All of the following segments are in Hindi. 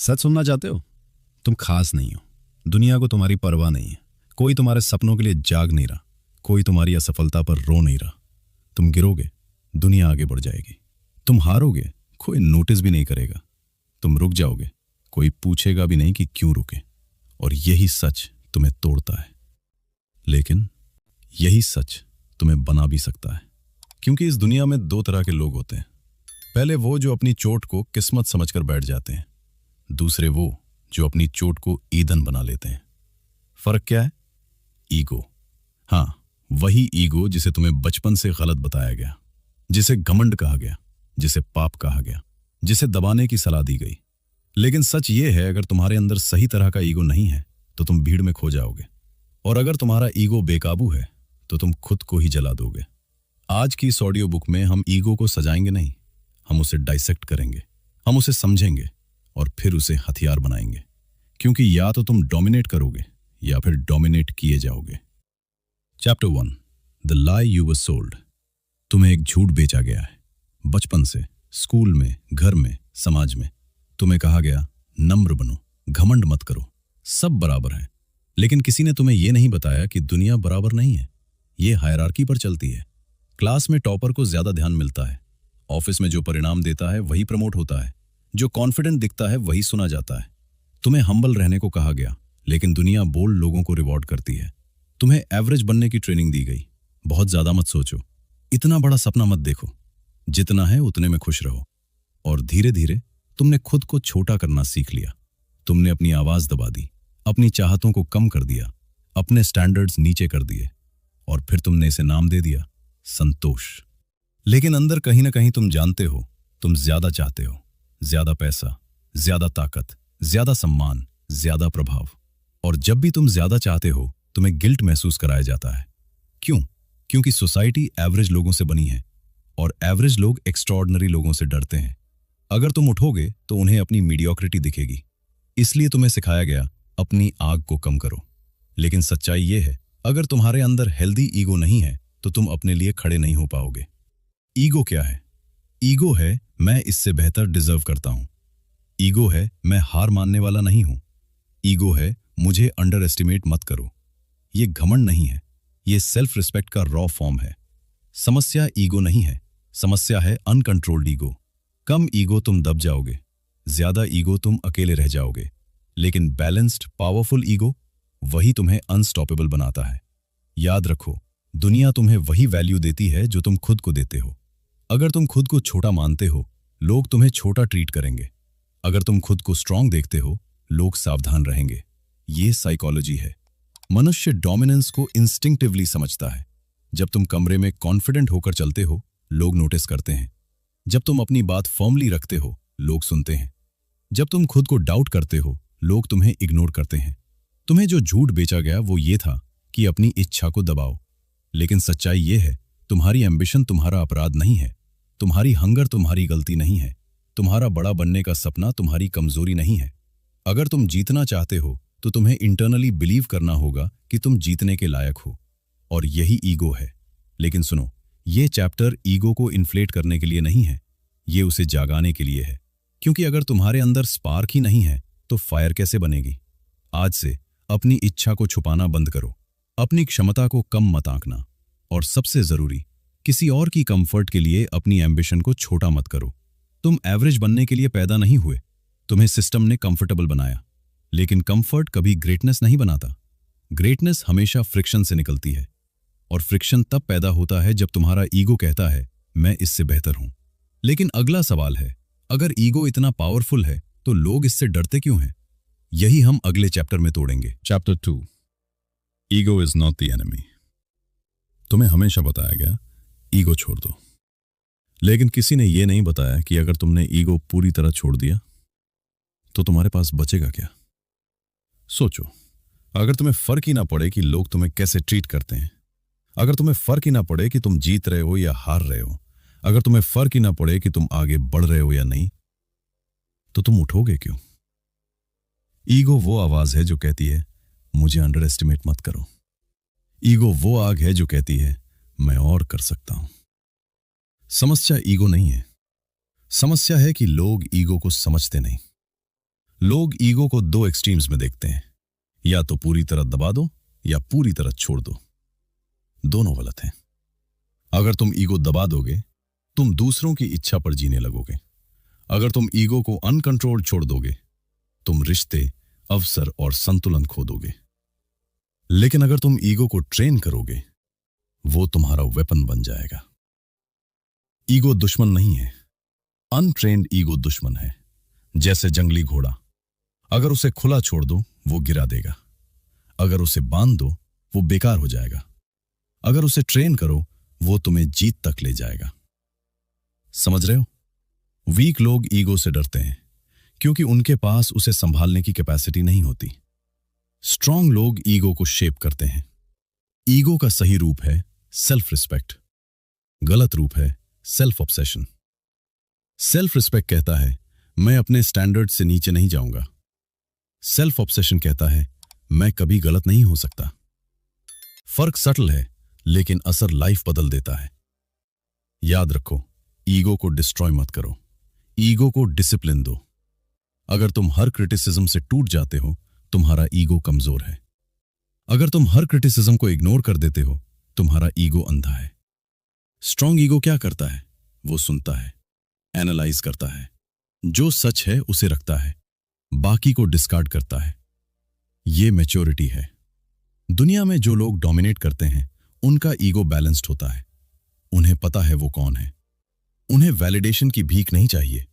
सच सुनना चाहते हो? तुम खास नहीं हो। दुनिया को तुम्हारी परवाह नहीं है। कोई तुम्हारे सपनों के लिए जाग नहीं रहा। कोई तुम्हारी असफलता पर रो नहीं रहा। तुम गिरोगे, दुनिया आगे बढ़ जाएगी। तुम हारोगे, कोई नोटिस भी नहीं करेगा। तुम रुक जाओगे, कोई पूछेगा भी नहीं कि क्यों रुके। और यही सच तुम्हें तोड़ता है, लेकिन यही सच तुम्हें बना भी सकता है। क्योंकि इस दुनिया में दो तरह के लोग होते हैं। पहले वो जो अपनी चोट को किस्मत समझकर बैठ जाते हैं। दूसरे वो जो अपनी चोट को ईंधन बना लेते हैं। फर्क क्या है? ईगो। हाँ, वही ईगो जिसे तुम्हें बचपन से गलत बताया गया, जिसे घमंड कहा गया, जिसे पाप कहा गया, जिसे दबाने की सलाह दी गई। लेकिन सच ये है, अगर तुम्हारे अंदर सही तरह का ईगो नहीं है तो तुम भीड़ में खो जाओगे। और अगर तुम्हारा ईगो बेकाबू है तो तुम खुद को ही जला दोगे। आज की इस ऑडियो बुक में हम ईगो को सजाएंगे नहीं, हम उसे डाइसेक्ट करेंगे। हम उसे समझेंगे और फिर उसे हथियार बनाएंगे। क्योंकि या तो तुम डोमिनेट करोगे या फिर डोमिनेट किए जाओगे। Chapter 1, the lie you were sold. तुम्हें एक झूठ बेचा गया है। बचपन से, स्कूल में, घर में, समाज में तुम्हें कहा गया, नम्र बनो, घमंड मत करो, सब बराबर है। लेकिन किसी ने तुम्हें यह नहीं बताया कि दुनिया बराबर नहीं है। ये हायरार्की पर चलती है। क्लास में टॉपर को ज्यादा ध्यान मिलता है। ऑफिस में जो परिणाम देता है वही प्रमोट होता है। जो कॉन्फिडेंट दिखता है वही सुना जाता है। तुम्हें हम्बल रहने को कहा गया, लेकिन दुनिया बोल्ड लोगों को रिवॉर्ड करती है। तुम्हें एवरेज बनने की ट्रेनिंग दी गई। बहुत ज्यादा मत सोचो, इतना बड़ा सपना मत देखो, जितना है उतने में खुश रहो। और धीरे धीरे तुमने खुद को छोटा करना सीख लिया। तुमने अपनी आवाज दबा दी, अपनी चाहतों को कम कर दिया, अपने स्टैंडर्ड्स नीचे कर दिए, और फिर तुमने इसे नाम दे दिया, संतोष। लेकिन अंदर कहीं ना कहीं तुम जानते हो, तुम ज्यादा चाहते हो। ज्यादा पैसा, ज्यादा ताकत, ज्यादा सम्मान, ज्यादा प्रभाव। और जब भी तुम ज्यादा चाहते हो तुम्हें गिल्ट महसूस कराया जाता है। क्यों? क्योंकि सोसाइटी एवरेज लोगों से बनी है और एवरेज लोग एक्स्ट्राऑर्डिनरी लोगों से डरते हैं। अगर तुम उठोगे तो उन्हें अपनी मीडियोक्रिटी दिखेगी। इसलिए तुम्हें सिखाया गया, अपनी आग को कम करो। लेकिन सच्चाई यह है, अगर तुम्हारे अंदर हेल्दी ईगो नहीं है तो तुम अपने लिए खड़े नहीं हो पाओगे। ईगो क्या है? ईगो है, मैं इससे बेहतर डिजर्व करता हूं। ईगो है, मैं हार मानने वाला नहीं हूं। ईगो है, मुझे अंडर एस्टिमेट मत करो। ये घमंड नहीं है, ये सेल्फ रिस्पेक्ट का रॉ फॉर्म है। समस्या ईगो नहीं है, समस्या है अनकंट्रोल्ड ईगो। कम ईगो तुम दब जाओगे, ज्यादा ईगो तुम अकेले रह जाओगे। लेकिन बैलेंस्ड, पावरफुल ईगो वही तुम्हें अनस्टॉपेबल बनाता है। याद रखो, दुनिया तुम्हें वही वैल्यू देती है जो तुम खुद को देते हो। अगर तुम खुद को छोटा मानते हो, लोग तुम्हें छोटा ट्रीट करेंगे। अगर तुम खुद को स्ट्रांग देखते हो, लोग सावधान रहेंगे। ये साइकोलॉजी है। मनुष्य डोमिनेंस को इंस्टिंक्टिवली समझता है। जब तुम कमरे में कॉन्फिडेंट होकर चलते हो, लोग नोटिस करते हैं। जब तुम अपनी बात फर्मली रखते हो, लोग सुनते हैं। जब तुम खुद को डाउट करते हो, लोग तुम्हें इग्नोर करते हैं। तुम्हें जो झूठ बेचा गया वो ये था कि अपनी इच्छा को दबाओ। लेकिन सच्चाई ये है, तुम्हारी एम्बिशन तुम्हारा अपराध नहीं है। तुम्हारी हंगर तुम्हारी गलती नहीं है। तुम्हारा बड़ा बनने का सपना तुम्हारी कमजोरी नहीं है। अगर तुम जीतना चाहते हो तो तुम्हें इंटरनली बिलीव करना होगा कि तुम जीतने के लायक हो। और यही ईगो है। लेकिन सुनो, ये चैप्टर ईगो को इन्फ्लेट करने के लिए नहीं है, ये उसे जागाने के लिए है। क्योंकि अगर तुम्हारे अंदर स्पार्क ही नहीं है तो फायर कैसे बनेगी? आज से अपनी इच्छा को छुपाना बंद करो, अपनी क्षमता को कम मत आंकना, और सबसे जरूरी, किसी और की कंफर्ट के लिए अपनी एम्बिशन को छोटा मत करो। तुम एवरेज बनने के लिए पैदा नहीं हुए, तुम्हें सिस्टम ने कंफर्टेबल बनाया। लेकिन कंफर्ट कभी ग्रेटनेस नहीं बनाता। ग्रेटनेस हमेशा फ्रिक्शन से निकलती है, और फ्रिक्शन तब पैदा होता है जब तुम्हारा ईगो कहता है, मैं इससे बेहतर हूं। लेकिन अगला सवाल है, अगर ईगो इतना पावरफुल है तो लोग इससे डरते क्यों हैं? यही हम अगले चैप्टर में तोड़ेंगे। Chapter 2, ego is not the enemy. तुम्हें हमेशा बताया गया, ईगो छोड़ दो। लेकिन किसी ने यह नहीं बताया कि अगर तुमने ईगो पूरी तरह छोड़ दिया तो तुम्हारे पास बचेगा क्या? सोचो, अगर तुम्हें फर्क ही ना पड़े कि लोग तुम्हें कैसे ट्रीट करते हैं, अगर तुम्हें फर्क ही ना पड़े कि तुम जीत रहे हो या हार रहे हो, अगर तुम्हें फर्क ही ना पड़े कि तुम आगे बढ़ रहे हो या नहीं, तो तुम उठोगे क्यों? ईगो वो आवाज है जो कहती है, मुझे अंडर एस्टिमेट मत करो। ईगो वो आग है जो कहती है, मैं और कर सकता हूं। समस्या ईगो नहीं है, समस्या है कि लोग ईगो को समझते नहीं। लोग ईगो को दो एक्सट्रीम्स में देखते हैं, या तो पूरी तरह दबा दो या पूरी तरह छोड़ दो। दोनों गलत हैं। अगर तुम ईगो दबा दोगे, तुम दूसरों की इच्छा पर जीने लगोगे। अगर तुम ईगो को अनकंट्रोल्ड छोड़ दोगे, तुम रिश्ते, अवसर और संतुलन खो दोगे। लेकिन अगर तुम ईगो को ट्रेन करोगे, वो तुम्हारा वेपन बन जाएगा। ईगो दुश्मन नहीं है, अनट्रेन्ड ईगो दुश्मन है। जैसे जंगली घोड़ा, अगर उसे खुला छोड़ दो वो गिरा देगा, अगर उसे बांध दो वो बेकार हो जाएगा, अगर उसे ट्रेन करो वो तुम्हें जीत तक ले जाएगा। समझ रहे हो? वीक लोग ईगो से डरते हैं क्योंकि उनके पास उसे संभालने की कैपेसिटी नहीं होती। स्ट्रांग लोग ईगो को शेप करते हैं। ईगो का सही रूप है सेल्फ रिस्पेक्ट, गलत रूप है सेल्फ ऑब्सेशन। सेल्फ रिस्पेक्ट कहता है मैं अपने स्टैंडर्ड से नीचे नहीं जाऊंगा। सेल्फ ऑब्सेशन कहता है मैं कभी गलत नहीं हो सकता। फर्क सटल है लेकिन असर लाइफ बदल देता है। याद रखो, ईगो को डिस्ट्रॉय मत करो, ईगो को डिसिप्लिन दो। अगर तुम हर क्रिटिसिज्म से टूट जाते हो, तुम्हारा ईगो कमजोर है। अगर तुम हर क्रिटिसिज्म को इग्नोर कर देते हो, तुम्हारा ईगो अंधा है। स्ट्रांग ईगो क्या करता है? वो सुनता है, एनालाइज करता है, जो सच है उसे रखता है, बाकी को डिस्कार्ड करता है। ये मैच्योरिटी है। दुनिया में जो लोग डोमिनेट करते हैं, उनका ईगो बैलेंस्ड होता है। उन्हें पता है वो कौन है। उन्हें वैलिडेशन की भीख नहीं चाहिए,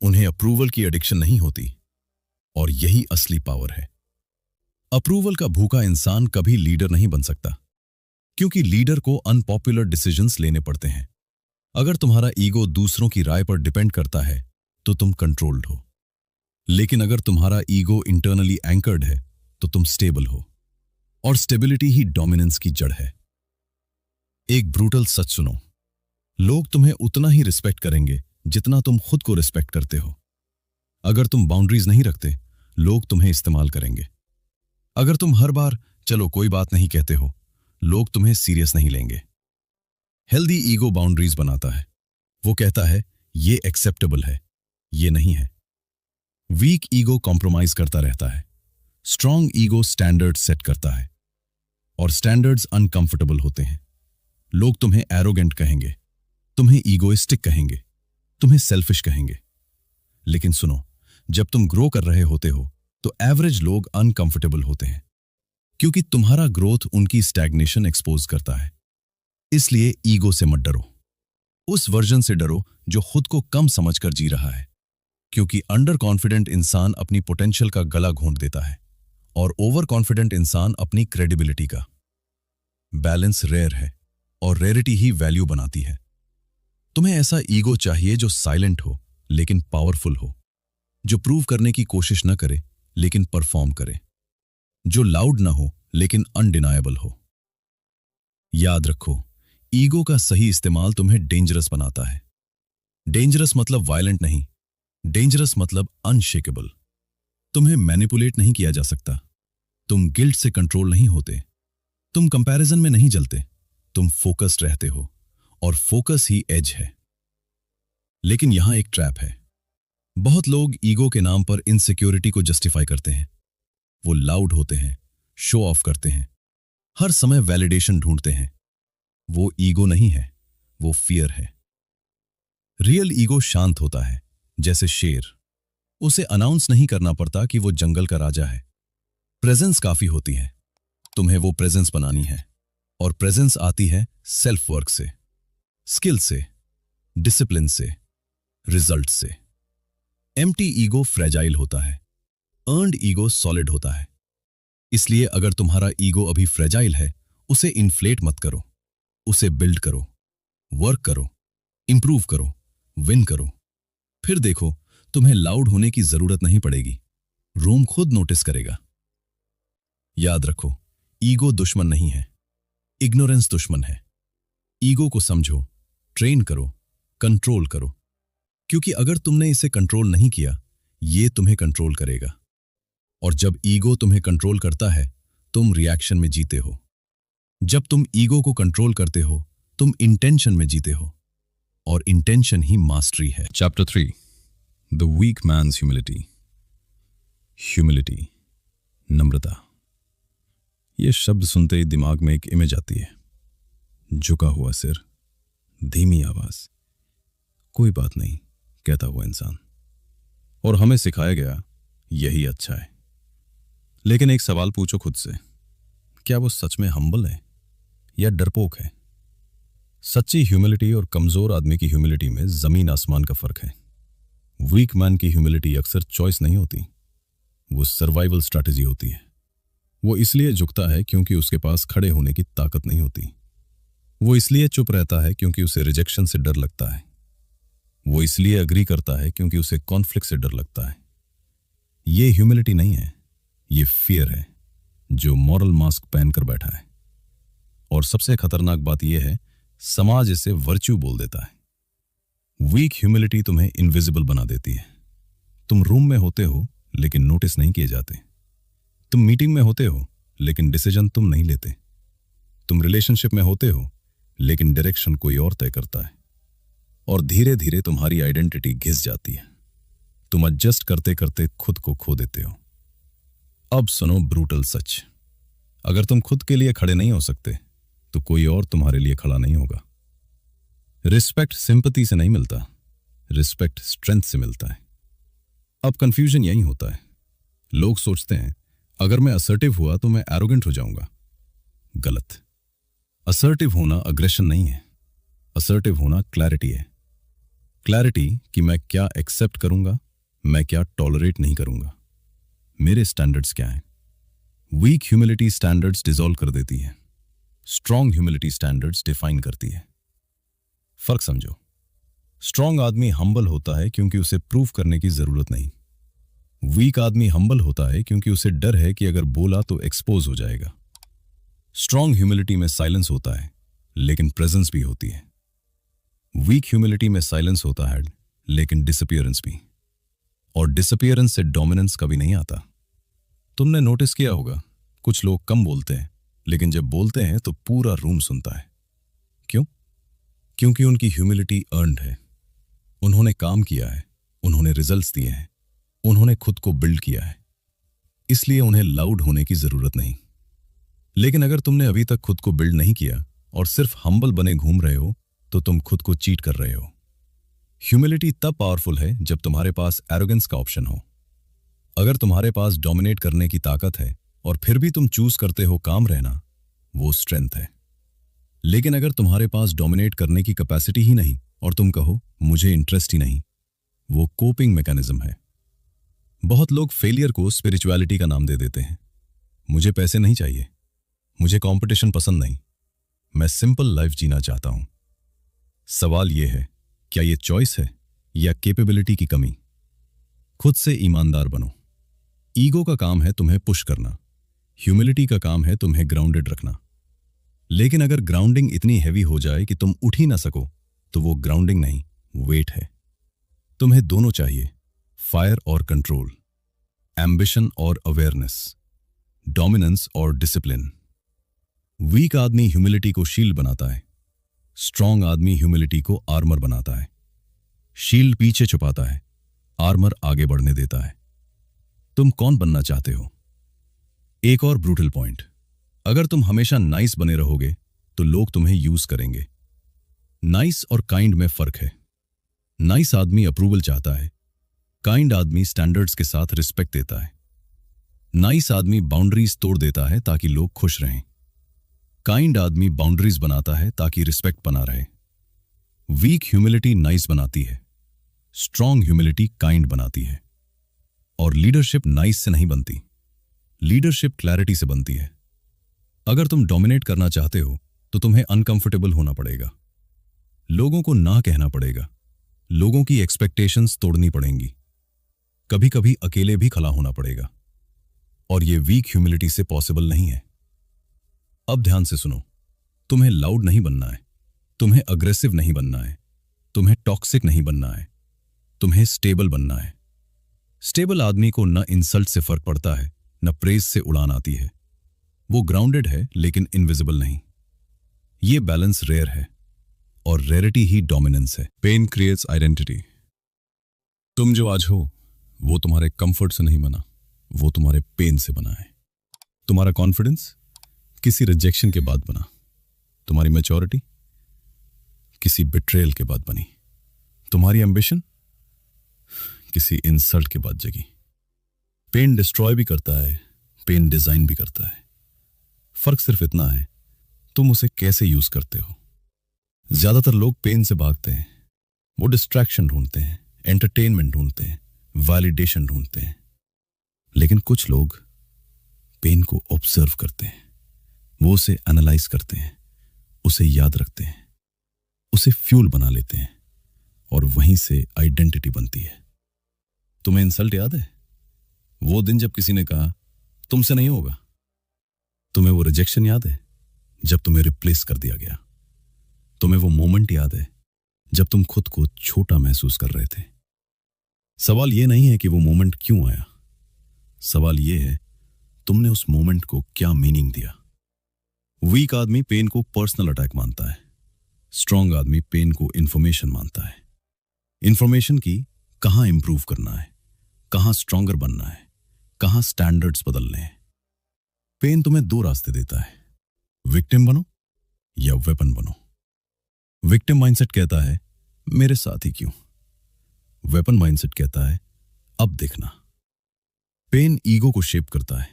उन्हें अप्रूवल की एडिक्शन नहीं होती। और यही असली पावर है। अप्रूवल का भूखा इंसान कभी लीडर नहीं बन सकता, क्योंकि लीडर को अनपॉपुलर डिसीजंस लेने पड़ते हैं। अगर तुम्हारा ईगो दूसरों की राय पर डिपेंड करता है तो तुम कंट्रोल्ड हो, लेकिन अगर तुम्हारा ईगो इंटरनली एंकर्ड है तो तुम स्टेबल हो, और स्टेबिलिटी ही डोमिनेंस की जड़ है। एक ब्रूटल सच सुनो, लोग तुम्हें उतना ही रिस्पेक्ट करेंगे जितना तुम खुद को रिस्पेक्ट करते हो। अगर तुम बाउंड्रीज नहीं रखते, लोग तुम्हें इस्तेमाल करेंगे। अगर तुम हर बार चलो कोई बात नहीं कहते हो, लोग तुम्हें सीरियस नहीं लेंगे। हेल्दी ईगो बाउंड्रीज बनाता है। वो कहता है ये एक्सेप्टेबल है, ये नहीं है। वीक ईगो कॉम्प्रोमाइज करता रहता है। स्ट्रांग ईगो स्टैंडर्ड सेट करता है, और स्टैंडर्ड्स अनकंफर्टेबल होते हैं। लोग तुम्हें एरोगेंट कहेंगे, तुम्हें ईगोइस्टिक कहेंगे, तुम्हें सेल्फिश कहेंगे। लेकिन सुनो, जब तुम ग्रो कर रहे होते हो तो एवरेज लोग अनकंफर्टेबल होते हैं, क्योंकि तुम्हारा ग्रोथ उनकी स्टैग्नेशन एक्सपोज करता है। इसलिए ईगो से मत डरो, उस वर्जन से डरो जो खुद को कम समझकर जी रहा है, क्योंकि अंडर कॉन्फिडेंट इंसान अपनी पोटेंशियल का गला घोंट देता है और ओवर कॉन्फिडेंट इंसान अपनी क्रेडिबिलिटी का। बैलेंस रेयर है और रेयरिटी ही वैल्यू बनाती है। तुम्हें ऐसा ईगो चाहिए जो साइलेंट हो लेकिन पावरफुल हो, जो प्रूव करने की कोशिश न करे लेकिन परफॉर्म करे, जो लाउड ना हो लेकिन अनडिनायबल हो। याद रखो, ईगो का सही इस्तेमाल तुम्हें डेंजरस बनाता है। डेंजरस मतलब वायलेंट नहीं, डेंजरस मतलब अनशेकेबल। तुम्हें मैनिपुलेट नहीं किया जा सकता, तुम गिल्ट से कंट्रोल नहीं होते, तुम कंपैरिजन में नहीं जलते, तुम फोकस्ड रहते हो, और फोकस ही एज है। लेकिन यहां एक ट्रैप है। बहुत लोग ईगो के नाम पर इनसिक्योरिटी को जस्टिफाई करते हैं। वो लाउड होते हैं, शो ऑफ करते हैं, हर समय वैलिडेशन ढूंढते हैं। वो ईगो नहीं है, वो फियर है। रियल ईगो शांत होता है, जैसे शेर। उसे अनाउंस नहीं करना पड़ता कि वो जंगल का राजा है। प्रेजेंस काफी होती है। तुम्हें वो प्रेजेंस बनानी है, और प्रेजेंस आती है सेल्फ वर्क से, स्किल से, डिसिप्लिन से, रिजल्ट से। एम्प्टी ईगो फ्रेजाइल होता है, अर्न्ड ईगो सॉलिड होता है। इसलिए अगर तुम्हारा ईगो अभी फ्रेजाइल है, उसे इन्फ्लेट मत करो, उसे बिल्ड करो, वर्क करो, इंप्रूव करो, विन करो। फिर देखो, तुम्हें लाउड होने की जरूरत नहीं पड़ेगी, रूम खुद नोटिस करेगा। याद रखो, ईगो दुश्मन नहीं है, इग्नोरेंस दुश्मन है। ईगो को समझो, ट्रेन करो, कंट्रोल करो, क्योंकि अगर तुमने इसे कंट्रोल नहीं किया, ये तुम्हें कंट्रोल करेगा। और जब ईगो तुम्हें कंट्रोल करता है, तुम रिएक्शन में जीते हो। जब तुम ईगो को कंट्रोल करते हो, तुम इंटेंशन में जीते हो, और इंटेंशन ही मास्टरी है। Chapter 3 The Weak Man's Humility humility, नम्रता। ये शब्द सुनते ही दिमाग में एक इमेज आती है, झुका हुआ सिर, धीमी आवाज, कोई बात नहीं कहता हुआ इंसान। और हमें सिखाया गया यही अच्छा है। लेकिन एक सवाल पूछो खुद से, क्या वो सच में हम्बल है या डरपोक है? सच्ची ह्यूमिलिटी और कमजोर आदमी की ह्यूमिलिटी में जमीन आसमान का फर्क है। वीक मैन की ह्यूमिलिटी अक्सर चॉइस नहीं होती, वो सर्वाइवल स्ट्रैटेजी होती है। वो इसलिए झुकता है क्योंकि उसके पास खड़े होने की ताकत नहीं होती। वो इसलिए चुप रहता है क्योंकि उसे रिजेक्शन से डर लगता है। वो इसलिए अग्री करता है क्योंकि उसे कॉन्फ्लिक्ट से डर लगता है। ये ह्यूमिलिटी नहीं है, ये फियर है जो मॉरल मास्क पहनकर बैठा है। और सबसे खतरनाक बात यह है, समाज इसे वर्च्यू बोल देता है। वीक ह्यूमिलिटी तुम्हें इनविजिबल बना देती है। तुम रूम में होते हो लेकिन नोटिस नहीं किए जाते। तुम मीटिंग में होते हो लेकिन डिसीजन तुम नहीं लेते। तुम रिलेशनशिप में होते हो लेकिन डायरेक्शन कोई और तय करता है। और धीरे धीरे तुम्हारी आइडेंटिटी घिस जाती है। तुम एडजस्ट करते करते खुद को खो देते हो। अब सुनो ब्रूटल सच, अगर तुम खुद के लिए खड़े नहीं हो सकते तो कोई और तुम्हारे लिए खड़ा नहीं होगा। रिस्पेक्ट सिंपैथी से नहीं मिलता, रिस्पेक्ट स्ट्रेंथ से मिलता है। अब कंफ्यूजन यही होता है, लोग सोचते हैं अगर मैं असर्टिव हुआ तो मैं एरोगेंट हो जाऊंगा। गलत। असर्टिव होना अग्रेशन नहीं है, असर्टिव होना क्लैरिटी है। क्लैरिटी कि मैं क्या एक्सेप्ट करूंगा, मैं क्या टॉलरेट नहीं करूंगा, मेरे स्टैंडर्ड्स क्या हैं। वीक ह्यूमिलिटी स्टैंडर्ड्स डिसॉल्व कर देती है, स्ट्रांग ह्यूमिलिटी स्टैंडर्ड्स डिफाइन करती है। फर्क समझो, स्ट्रांग आदमी हम्बल होता है क्योंकि उसे प्रूव करने की जरूरत नहीं। वीक आदमी हम्बल होता है क्योंकि उसे डर है कि अगर बोला तो एक्सपोज हो जाएगा। स्ट्रांग ह्यूमिलिटी में साइलेंस होता है लेकिन प्रेजेंस भी होती है। वीक ह्यूमिलिटी में साइलेंस होता है लेकिन डिसअपीयरेंस भी। और डिसअपीयरेंस से डोमिनेंस कभी नहीं आता। तुमने नोटिस किया होगा, कुछ लोग कम बोलते हैं लेकिन जब बोलते हैं तो पूरा रूम सुनता है। क्यों? क्योंकि उनकी ह्यूमिलिटी अर्न्ड है। उन्होंने काम किया है, उन्होंने रिजल्ट्स दिए हैं, उन्होंने खुद को बिल्ड किया है, इसलिए उन्हें लाउड होने की जरूरत नहीं। लेकिन अगर तुमने अभी तक खुद को बिल्ड नहीं किया और सिर्फ हम्बल बने घूम रहे हो तो तुम खुद को चीट कर रहे हो। ह्यूमिलिटी तब पावरफुल है जब तुम्हारे पास एरोगेंस का ऑप्शन हो। अगर तुम्हारे पास डोमिनेट करने की ताकत है और फिर भी तुम चूज करते हो काम रहना, वो स्ट्रेंथ है। लेकिन अगर तुम्हारे पास डोमिनेट करने की कैपेसिटी ही नहीं और तुम कहो मुझे इंटरेस्ट ही नहीं, वो कोपिंग मैकेनिज्म है। बहुत लोग फेलियर को स्पिरिचुअलिटी का नाम दे देते हैं। मुझे पैसे नहीं चाहिए, मुझे कंपटीशन पसंद नहीं, मैं सिंपल लाइफ जीना चाहता हूं। सवाल यह है, क्या यह चॉइस है या कैपेबिलिटी की कमी? खुद से ईमानदार बनो। ईगो का काम है तुम्हें पुश करना, ह्यूमिलिटी का काम है तुम्हें ग्राउंडेड रखना। लेकिन अगर ग्राउंडिंग इतनी हैवी हो जाए कि तुम उठ ही ना सको तो वो ग्राउंडिंग नहीं, वेट है। तुम्हें दोनों चाहिए, फायर और कंट्रोल, एम्बिशन और अवेयरनेस, डोमिनेंस और डिसिप्लिन। वीक आदमी ह्यूमिलिटी को शील्ड बनाता है, स्ट्रांग आदमी ह्यूमिलिटी को आर्मर बनाता है। शील्ड पीछे छुपाता है, आर्मर आगे बढ़ने देता है। तुम कौन बनना चाहते हो? एक और ब्रूटल पॉइंट, अगर तुम हमेशा नाइस बने रहोगे तो लोग तुम्हें यूज करेंगे। नाइस और काइंड में फर्क है। नाइस आदमी अप्रूवल चाहता है, काइंड आदमी स्टैंडर्ड्स के साथ रिस्पेक्ट देता है। नाइस आदमी बाउंड्रीज तोड़ देता है ताकि लोग खुश रहें। काइंड आदमी बाउंड्रीज बनाता है ताकि रिस्पेक्ट बना रहे। वीक ह्यूमिलिटी नाइस बनाती है, स्ट्रांग ह्यूमिलिटी काइंड बनाती है। और लीडरशिप नाइस से नहीं बनती, लीडरशिप क्लैरिटी से बनती है। अगर तुम डोमिनेट करना चाहते हो तो तुम्हें अनकंफर्टेबल होना पड़ेगा, लोगों को ना कहना पड़ेगा, लोगों की एक्सपेक्टेशंस तोड़नी पड़ेंगी, कभी कभी अकेले भी खड़ा होना पड़ेगा। और यह वीक ह्यूमिलिटी से पॉसिबल नहीं है। अब ध्यान से सुनो, तुम्हें लाउड नहीं बनना है, तुम्हें अग्रेसिव नहीं बनना है, तुम्हें टॉक्सिक नहीं बनना है, तुम्हें स्टेबल बनना है। स्टेबल आदमी को न इंसल्ट से फर्क पड़ता है, न प्रेज से उड़ान आती है। वो ग्राउंडेड है लेकिन इनविजिबल नहीं। ये बैलेंस रेयर है और रेयरिटी ही डोमिनेंस है। Pain creates identity. तुम जो आज हो वो तुम्हारे कंफर्ट से नहीं बना, वो तुम्हारे पेन से बना है। तुम्हारा कॉन्फिडेंस किसी रिजेक्शन के बाद बना। तुम्हारी मैच्योरिटी किसी बिट्रेयल के बाद बनी। तुम्हारी एम्बिशन किसी इंसल्ट के बाद जगी। पेन डिस्ट्रॉय भी करता है, पेन डिजाइन भी करता है। फर्क सिर्फ इतना है तुम उसे कैसे यूज करते हो। ज्यादातर लोग पेन से भागते हैं। वो डिस्ट्रैक्शन ढूंढते हैं, एंटरटेनमेंट ढूंढते हैं, वैलिडेशन ढूंढते हैं। लेकिन कुछ लोग पेन को ऑब्जर्व करते हैं। वो उसे एनालाइज करते हैं, उसे याद रखते हैं, उसे फ्यूल बना लेते हैं और वहीं से आइडेंटिटी बनती है। तुम्हें इंसल्ट याद है? वो दिन जब किसी ने कहा तुमसे नहीं होगा। तुम्हें वो रिजेक्शन याद है जब तुम्हें रिप्लेस कर दिया गया। तुम्हें वो मोमेंट याद है जब तुम खुद को छोटा महसूस कर रहे थे। सवाल यह नहीं है कि वो मोमेंट क्यों आया, सवाल यह है तुमने उस मोमेंट को क्या मीनिंग दिया। वीक आदमी पेन को पर्सनल अटैक मानता है, स्ट्रांग आदमी पेन को इंफॉर्मेशन मानता है। इंफॉर्मेशन की कहां इंप्रूव करना है, कहां स्ट्रांगर बनना है, कहां स्टैंडर्ड्स बदलने हैं। पेन तुम्हें दो रास्ते देता है, विक्टिम बनो या वेपन बनो। विक्टिम माइंडसेट कहता है मेरे साथ ही क्यों। वेपन माइंडसेट कहता है अब देखना। पेन ईगो को शेप करता है।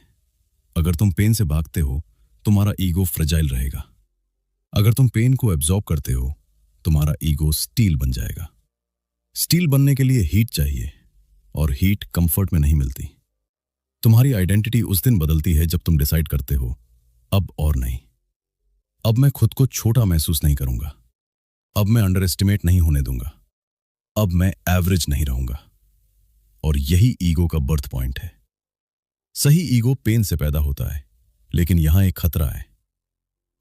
अगर तुम पेन से भागते हो तुम्हारा ईगो फ्रेजाइल रहेगा। अगर तुम पेन को एब्जॉर्ब करते हो तुम्हारा ईगो स्टील बन जाएगा। स्टील बनने के लिए हीट चाहिए और हीट कंफर्ट में नहीं मिलती। तुम्हारी आइडेंटिटी उस दिन बदलती है जब तुम डिसाइड करते हो अब और नहीं। अब मैं खुद को छोटा महसूस नहीं करूंगा। अब मैं अंडर एस्टिमेट नहीं होने दूंगा। अब मैं एवरेज नहीं रहूंगा। और यही ईगो का बर्थ पॉइंट है। सही ईगो पेन से पैदा होता है, लेकिन यहां एक खतरा है।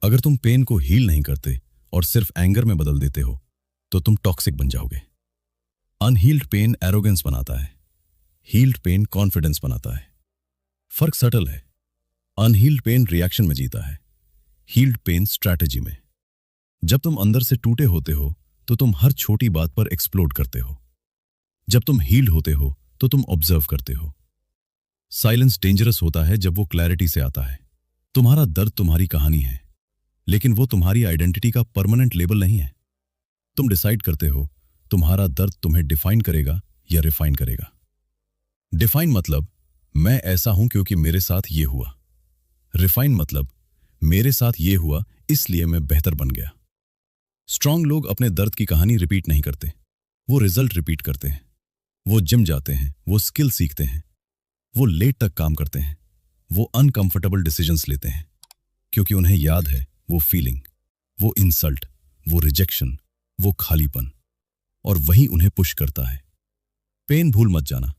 अगर तुम पेन को हील नहीं करते और सिर्फ एंगर में बदल देते हो तो तुम टॉक्सिक बन जाओगे। अनहील्ड पेन एरोगेंस बनाता है, हील्ड पेन कॉन्फिडेंस बनाता है। फर्क सटल है। अनहील्ड पेन रिएक्शन में जीता है, हील्ड पेन स्ट्रैटेजी में। जब तुम अंदर से टूटे होते हो तो तुम हर छोटी बात पर एक्सप्लोड करते हो। जब तुम हील्ड होते हो तो तुम ऑब्जर्व करते हो। साइलेंस डेंजरस होता है जब वो क्लैरिटी से आता है। तुम्हारा दर्द तुम्हारी कहानी है, लेकिन वो तुम्हारी आइडेंटिटी का परमानेंट लेबल नहीं है। तुम डिसाइड करते हो तुम्हारा दर्द तुम्हें डिफाइन करेगा या रिफाइन करेगा। डिफाइन मतलब मैं ऐसा हूं क्योंकि मेरे साथ ये हुआ। रिफाइन मतलब मेरे साथ ये हुआ इसलिए मैं बेहतर बन गया। स्ट्रांग लोग अपने दर्द की कहानी रिपीट नहीं करते, वो रिजल्ट रिपीट करते हैं। वो जिम जाते हैं, वो स्किल सीखते हैं, वो लेट तक काम करते हैं, वो अनकंफर्टेबल डिसीजंस लेते हैं, क्योंकि उन्हें याद है वो फीलिंग, वो इंसल्ट, वो रिजेक्शन, वो खालीपन, और वही उन्हें पुश करता है। पेन भूल मत जाना,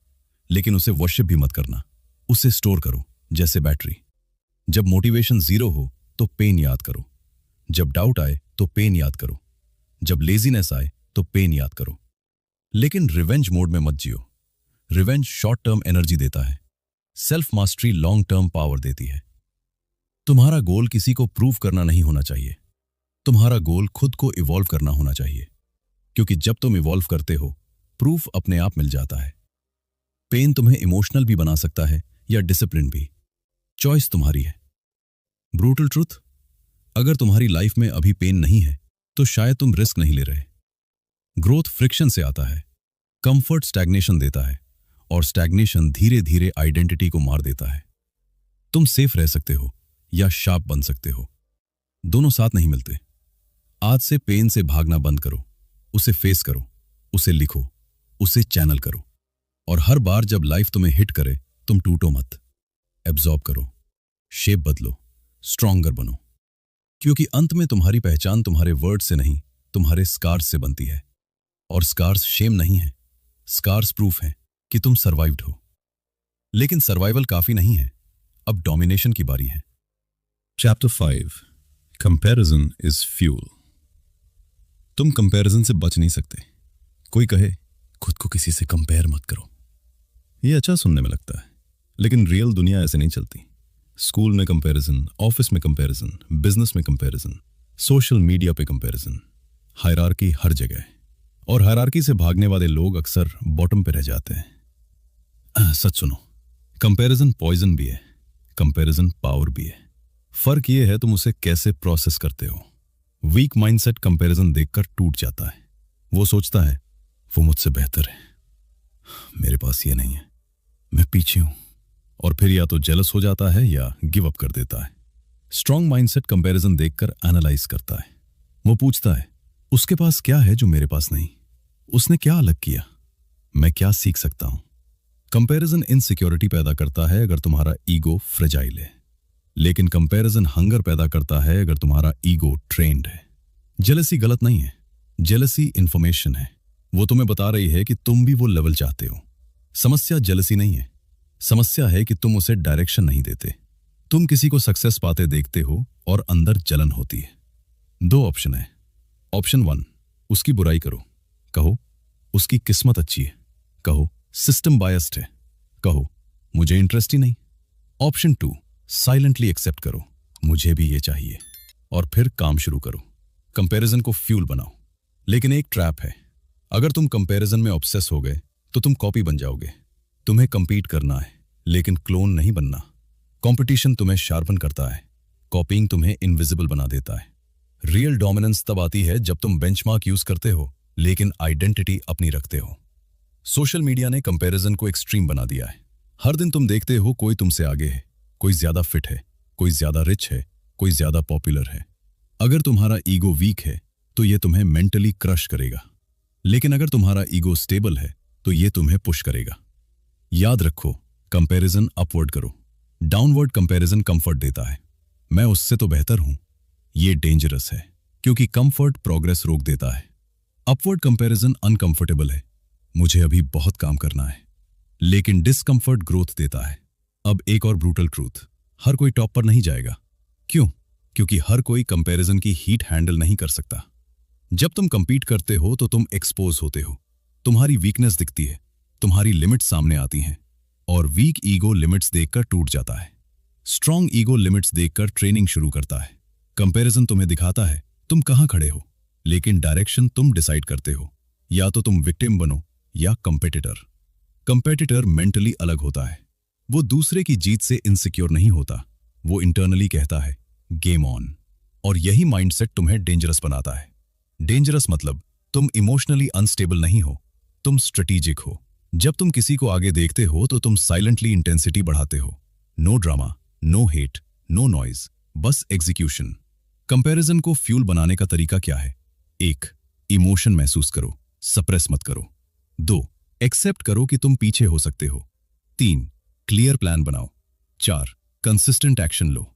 लेकिन उसे वर्शिप भी मत करना। उसे स्टोर करो जैसे बैटरी। जब मोटिवेशन जीरो हो तो पेन याद करो। जब डाउट आए तो पेन याद करो। जब लेजीनेस आए तो पेन याद करो। लेकिन रिवेंज मोड में मत जियो। रिवेंज शॉर्ट टर्म एनर्जी देता है, self mastery long term power देती है। तुम्हारा गोल किसी को प्रूव करना नहीं होना चाहिए। तुम्हारा गोल खुद को इवॉल्व करना होना चाहिए, क्योंकि जब तुम इवॉल्व करते हो प्रूफ अपने आप मिल जाता है। पेन तुम्हें इमोशनल भी बना सकता है या डिसिप्लिन भी। चॉइस तुम्हारी है। ब्रूटल ट्रुथ, अगर तुम्हारी लाइफ में अभी पेन नहीं है तो शायद तुम रिस्क नहीं ले रहे। ग्रोथ फ्रिक्शन से आता है, कंफर्ट स्टैग्नेशन देता है, और स्टैग्नेशन धीरे धीरे आइडेंटिटी को मार देता है। तुम सेफ रह सकते हो या शार्प बन सकते हो, दोनों साथ नहीं मिलते। आज से पेन से भागना बंद करो, उसे फेस करो, उसे लिखो, उसे चैनल करो, और हर बार जब लाइफ तुम्हें हिट करे तुम टूटो मत। एब्जॉर्ब करो, शेप बदलो, स्ट्रॉन्गर बनो, क्योंकि अंत में तुम्हारी पहचान तुम्हारे वर्ड से नहीं तुम्हारे स्कार्स से बनती है। और स्कार्स शेम नहीं है, स्कार्स प्रूफ है कि तुम सर्वाइव्ड हो। लेकिन सर्वाइवल काफी नहीं है, अब डोमिनेशन की बारी है। Chapter 5, comparison is fuel. तुम कंपैरिजन से बच नहीं सकते। कोई कहे खुद को किसी से कंपेयर मत करो, ये अच्छा सुनने में लगता है, लेकिन रियल दुनिया ऐसे नहीं चलती। स्कूल में कंपैरिजन, ऑफिस में कंपैरिजन, बिजनेस में कंपैरिजन, सोशल मीडिया पे कंपैरिजन, हायरार्की हर जगह है। और हायरार्की से भागने वाले लोग अक्सर बॉटम पे रह जाते हैं। सच सुनो, कंपैरिजन पॉइजन भी है, कंपैरिजन पावर भी है। फर्क ये है तुम उसे कैसे प्रोसेस करते हो। वीक माइंडसेट कंपैरिजन देखकर टूट जाता है। वो सोचता है वो मुझसे बेहतर है, मेरे पास ये नहीं है, मैं पीछे हूं, और फिर या तो जेलस हो जाता है या गिव अप कर देता है। स्ट्रॉन्ग माइंडसेट कंपैरिजन देखकर एनालाइज करता है। वो पूछता है उसके पास क्या है जो मेरे पास नहीं, उसने क्या अलग किया, मैं क्या सीख सकता हूं। कंपैरिजन इनसिक्योरिटी पैदा करता है अगर तुम्हारा ईगो फ्रेजाइल है, लेकिन कंपैरिजन हंगर पैदा करता है अगर तुम्हारा ईगो ट्रेंड है। जेलसी गलत नहीं है, जेलसी इंफॉर्मेशन है। वो तुम्हें बता रही है कि तुम भी वो लेवल चाहते हो। समस्या जेलसी नहीं है, समस्या है कि तुम उसे डायरेक्शन नहीं देते। तुम किसी को सक्सेस पाते देखते हो और अंदर जलन होती है। दो ऑप्शन है। ऑप्शन 1, उसकी बुराई करो, कहो उसकी किस्मत अच्छी है, कहो सिस्टम बायस्ड है, कहो मुझे इंटरेस्ट ही नहीं। ऑप्शन 2, साइलेंटली एक्सेप्ट करो, मुझे भी ये चाहिए, और फिर काम शुरू करो। कंपैरिजन को फ्यूल बनाओ। लेकिन एक ट्रैप है, अगर तुम कंपैरिजन में ऑब्सेस हो गए तो तुम कॉपी बन जाओगे। तुम्हें कंपीट करना है लेकिन क्लोन नहीं बनना। कंपटीशन तुम्हें शार्पन करता है, कॉपीइंग तुम्हें इनविजिबल बना देता है। रियल डोमिनेंस तब आती है जब तुम बेंचमार्क यूज करते हो लेकिन आइडेंटिटी अपनी रखते हो। सोशल मीडिया ने कंपैरिजन को एक्सट्रीम बना दिया है। हर दिन तुम देखते हो कोई तुमसे आगे है, कोई ज्यादा फिट है, कोई ज्यादा रिच है, कोई ज्यादा पॉपुलर है। अगर तुम्हारा ईगो वीक है तो ये तुम्हें मेंटली क्रश करेगा, लेकिन अगर तुम्हारा ईगो स्टेबल है तो ये तुम्हें पुश करेगा। याद रखो, कंपैरिजन अपवर्ड करो, डाउनवर्ड कंपैरिजन कंफर्ट देता है। मैं उससे तो बेहतर हूं, ये डेंजरस है क्योंकि कंफर्ट प्रोग्रेस रोक देता है। अपवर्ड कंपैरिजन अनकंफर्टेबल है, मुझे अभी बहुत काम करना है, लेकिन डिस्कंफर्ट ग्रोथ देता है। अब एक और ब्रूटल ट्रूथ, हर कोई टॉप पर नहीं जाएगा। क्यों? क्योंकि हर कोई कंपैरिजन की हीट हैंडल नहीं कर सकता। जब तुम कंपीट करते हो तो तुम एक्सपोज होते हो, तुम्हारी वीकनेस दिखती है, तुम्हारी लिमिट्स सामने आती हैं, और वीक ईगो लिमिट्स देखकर टूट जाता है। स्ट्रॉन्ग ईगो लिमिट्स देखकर ट्रेनिंग शुरू करता है। कंपैरिजन तुम्हें दिखाता है तुम कहां खड़े हो, लेकिन डायरेक्शन तुम डिसाइड करते हो। या तो तुम विक्टिम बनो या कंपेटिटर। कंपेटिटर मेंटली अलग होता है, वो दूसरे की जीत से इनसिक्योर नहीं होता, वो इंटरनली कहता है गेम ऑन। और यही माइंडसेट तुम्हें डेंजरस बनाता है। डेंजरस मतलब तुम इमोशनली अनस्टेबल नहीं हो, तुम स्ट्रेटेजिक हो। जब तुम किसी को आगे देखते हो तो तुम साइलेंटली इंटेंसिटी बढ़ाते हो। No drama, no hate, no noise, बस एग्जीक्यूशन। कंपैरिजन को फ्यूल बनाने का तरीका क्या है? 1, इमोशन महसूस करो, सप्रेस मत करो। 2, एक्सेप्ट करो कि तुम पीछे हो सकते हो। 3, क्लियर प्लान बनाओ। 4, कंसिस्टेंट एक्शन लो।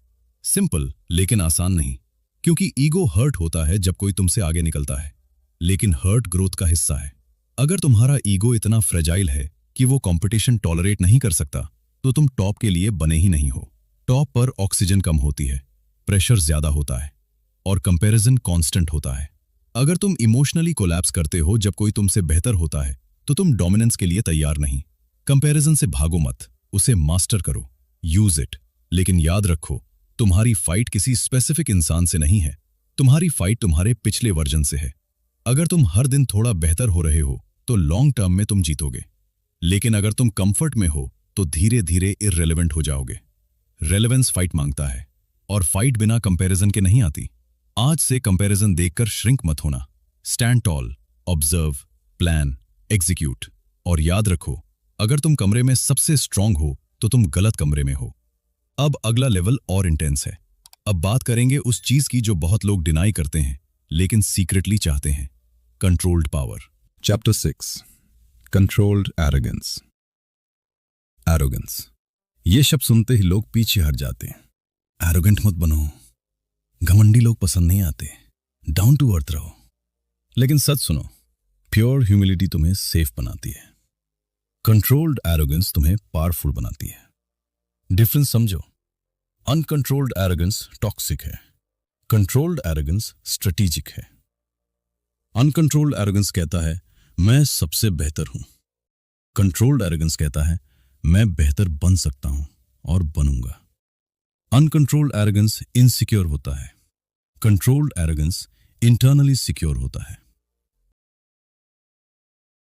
सिंपल लेकिन आसान नहीं, क्योंकि ईगो हर्ट होता है जब कोई तुमसे आगे निकलता है, लेकिन हर्ट ग्रोथ का हिस्सा है। अगर तुम्हारा ईगो इतना फ्रेजाइल है कि वो कंपटीशन टॉलरेट नहीं कर सकता, तो तुम टॉप के लिए बने ही नहीं हो। टॉप पर ऑक्सीजन कम होती है, प्रेशर ज्यादा होता है, और कंपैरिजन कांस्टेंट होता है। अगर तुम इमोशनली कोलैप्स करते हो जब कोई तुमसे बेहतर होता है, तो तुम डोमिनेंस के लिए तैयार नहीं। कंपैरिजन से भागो मत, उसे मास्टर करो, यूज इट। लेकिन याद रखो, तुम्हारी फाइट किसी स्पेसिफिक इंसान से नहीं है, तुम्हारी फाइट तुम्हारे पिछले वर्जन से है। अगर तुम हर दिन थोड़ा बेहतर हो रहे हो तो लॉन्ग टर्म में तुम जीतोगे, लेकिन अगर तुम कंफर्ट में हो तो धीरे धीरे इररिलेवेंट हो जाओगे। रेलेवेंस फाइट मांगता है, और फाइट बिना कंपैरिजन के नहीं आती। आज से कंपैरिजन देखकर श्रिंक मत होना। Stand toll, observe, plan, execute. और याद रखो, अगर तुम कमरे में सबसे स्ट्रांग हो तो तुम गलत कमरे में हो। अब अगला लेवल और इंटेंस है। अब बात करेंगे उस चीज की जो बहुत लोग डिनाई करते हैं लेकिन सीक्रेटली चाहते हैं, controlled power. Chapter 6, controlled arrogance. Arrogance, ये शब्द सुनते ही लोग पीछे हट जाते हैं। एरोगेंट मत बनो, घमंडी लोग पसंद नहीं आते, डाउन टू अर्थ रहो। लेकिन सच सुनो, प्योर ह्यूमिलिटी तुम्हें सेफ बनाती है, कंट्रोल्ड एरोगेंस तुम्हें पावरफुल बनाती है। डिफरेंस समझो, अनकंट्रोल्ड एरोगेंस टॉक्सिक है, कंट्रोल्ड एरोगेंस स्ट्रेटेजिक है। अनकंट्रोल्ड एरोगेंस कहता है मैं सबसे बेहतर हूं, कंट्रोल्ड एरोगेंस कहता है मैं बेहतर बन सकता हूं और बनूंगा। अनकंट्रोल्ड एरोगेंस इनसिक्योर होता है, कंट्रोल्ड एरोगेंस इंटरनली सिक्योर होता है।